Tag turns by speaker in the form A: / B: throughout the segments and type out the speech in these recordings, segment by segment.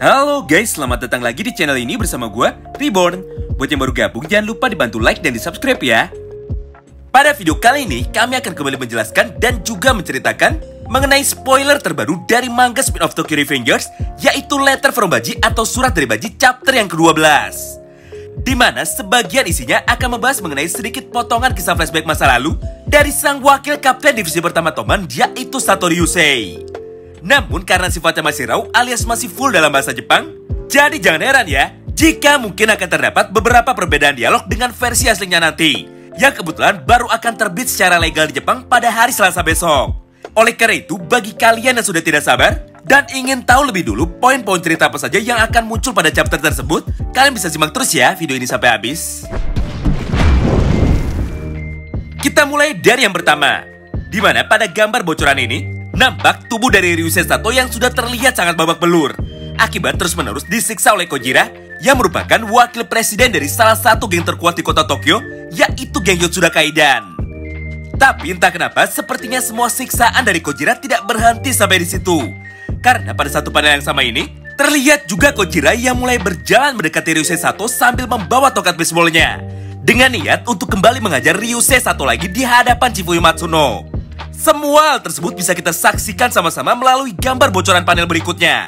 A: Halo guys, selamat datang lagi di channel ini bersama gue, Reborn. Buat yang baru gabung, jangan lupa dibantu like dan di subscribe ya. Pada video kali ini, kami akan kembali menjelaskan dan juga menceritakan mengenai spoiler terbaru dari manga spin-off Tokyo Revengers, yaitu Letter from Baji atau Surat dari Baji chapter yang ke-12. Di mana sebagian isinya akan membahas mengenai sedikit potongan kisah flashback masa lalu dari sang wakil kapten divisi pertama Toman, yaitu Satori Yusei. Namun karena sifatnya masih raw alias masih full dalam bahasa Jepang, jadi jangan heran ya jika mungkin akan terdapat beberapa perbedaan dialog dengan versi aslinya nanti, yang kebetulan baru akan terbit secara legal di Jepang pada hari Selasa besok. Oleh karena itu, bagi kalian yang sudah tidak sabar dan ingin tahu lebih dulu poin-poin cerita apa saja yang akan muncul pada chapter tersebut, kalian bisa simak terus ya video ini sampai habis. Kita mulai dari yang pertama, di mana pada gambar bocoran ini nampak tubuh dari Ryusei Sato yang sudah terlihat sangat babak belur akibat terus-menerus disiksa oleh Kojira yang merupakan wakil presiden dari salah satu geng terkuat di kota Tokyo, yaitu geng Yotsuda Kaidan. Tapi entah kenapa sepertinya semua siksaan dari Kojira tidak berhenti sampai di situ. Karena pada satu panel yang sama ini terlihat juga Kojira yang mulai berjalan mendekati Ryusei Sato sambil membawa tongkat baseballnya dengan niat untuk kembali mengajar Ryusei Sato lagi di hadapan Chifuyu Matsuno. Semua hal tersebut bisa kita saksikan sama-sama melalui gambar bocoran panel berikutnya,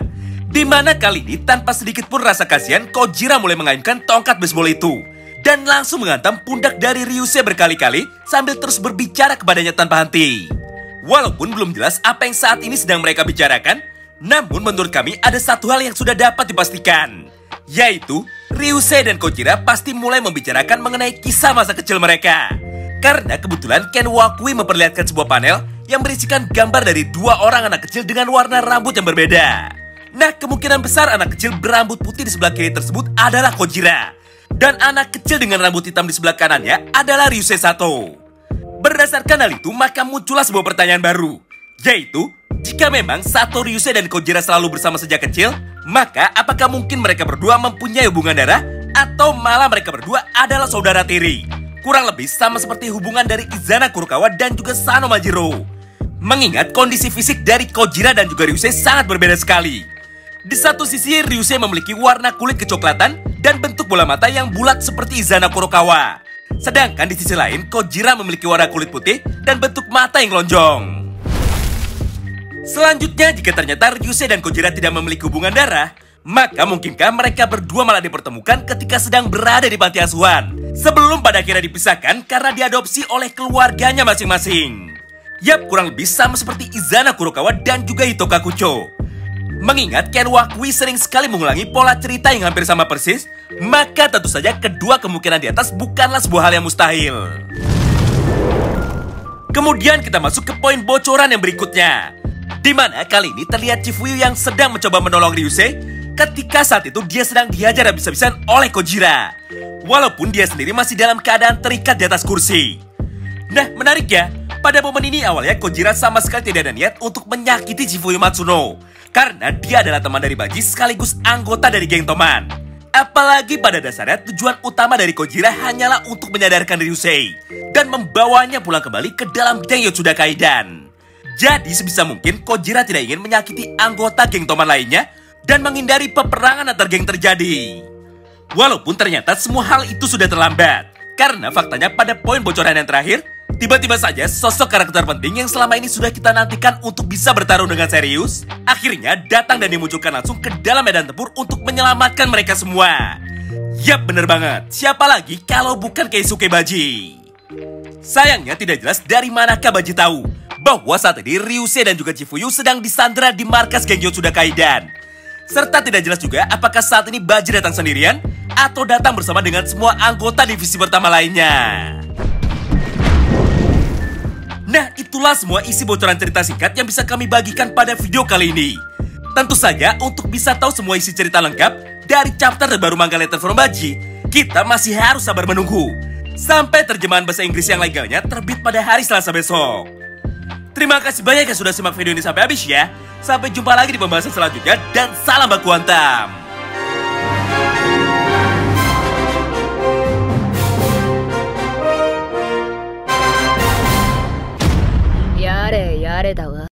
A: di mana kali ini tanpa sedikit pun rasa kasihan, Kojira mulai mengayunkan tongkat baseball itu dan langsung menghantam pundak dari Ryusei berkali-kali sambil terus berbicara kepadanya tanpa henti. Walaupun belum jelas apa yang saat ini sedang mereka bicarakan, namun menurut kami ada satu hal yang sudah dapat dipastikan, yaitu Ryusei dan Kojira pasti mulai membicarakan mengenai kisah masa kecil mereka. Karena kebetulan Ken Wakui memperlihatkan sebuah panel yang berisikan gambar dari dua orang anak kecil dengan warna rambut yang berbeda. Nah, kemungkinan besar anak kecil berambut putih di sebelah kiri tersebut adalah Kojira, dan anak kecil dengan rambut hitam di sebelah kanannya adalah Ryusei Sato. Berdasarkan hal itu, maka muncullah sebuah pertanyaan baru, yaitu jika memang Sato, Ryusei, dan Kojira selalu bersama sejak kecil, maka apakah mungkin mereka berdua mempunyai hubungan darah, atau malah mereka berdua adalah saudara tiri? Kurang lebih sama seperti hubungan dari Izana Kurokawa dan juga Sano Majiro. Mengingat kondisi fisik dari Kojira dan juga Ryusei sangat berbeda sekali. Di satu sisi Ryusei memiliki warna kulit kecoklatan dan bentuk bola mata yang bulat seperti Izana Kurokawa. Sedangkan di sisi lain Kojira memiliki warna kulit putih dan bentuk mata yang lonjong. Selanjutnya, jika ternyata Ryusei dan Kojira tidak memiliki hubungan darah, maka mungkinkah mereka berdua malah dipertemukan ketika sedang berada di panti asuhan, sebelum pada akhirnya dipisahkan karena diadopsi oleh keluarganya masing-masing. Yap, kurang lebih sama seperti Izana Kurokawa dan juga Hitoka Kucho. Mengingat Ken Wakui sering sekali mengulangi pola cerita yang hampir sama persis, maka tentu saja kedua kemungkinan di atas bukanlah sebuah hal yang mustahil. Kemudian kita masuk ke poin bocoran yang berikutnya, di mana kali ini terlihat Chifuyu yang sedang mencoba menolong Ryusei ketika saat itu dia sedang dihajar habis-habisan oleh Kojira, walaupun dia sendiri masih dalam keadaan terikat di atas kursi. Nah, menarik ya, pada momen ini awalnya Kojira sama sekali tidak ada niat untuk menyakiti Chifuyu Matsuno, karena dia adalah teman dari Baji sekaligus anggota dari geng Toman. Apalagi pada dasarnya tujuan utama dari Kojira hanyalah untuk menyadarkan Ryusei dan membawanya pulang kembali ke dalam geng Yotsuda Kaidan. Jadi sebisa mungkin Kojira tidak ingin menyakiti anggota geng Toman lainnya dan menghindari peperangan antar geng terjadi. Walaupun ternyata semua hal itu sudah terlambat, karena faktanya pada poin bocoran yang terakhir, tiba-tiba saja sosok karakter penting yang selama ini sudah kita nantikan untuk bisa bertarung dengan serius, akhirnya datang dan dimunculkan langsung ke dalam medan tempur untuk menyelamatkan mereka semua. Yap, bener banget, siapa lagi kalau bukan Keisuke Baji. Sayangnya tidak jelas dari manakah Baji tahu bahwa saat ini Ryusei dan juga Chifuyu sedang disandera di markas geng Yotsuda Kaidan. Serta tidak jelas juga apakah saat ini Baji datang sendirian atau datang bersama dengan semua anggota divisi pertama lainnya. Nah, itulah semua isi bocoran cerita singkat yang bisa kami bagikan pada video kali ini. Tentu saja untuk bisa tahu semua isi cerita lengkap dari chapter terbaru manga Letter from Baji, kita masih harus sabar menunggu sampai terjemahan bahasa Inggris yang legalnya terbit pada hari Selasa besok. Terima kasih banyak yang sudah simak video ini sampai habis ya. Sampai jumpa lagi di pembahasan selanjutnya dan salam baku hantam.
B: Yare, yare da wa.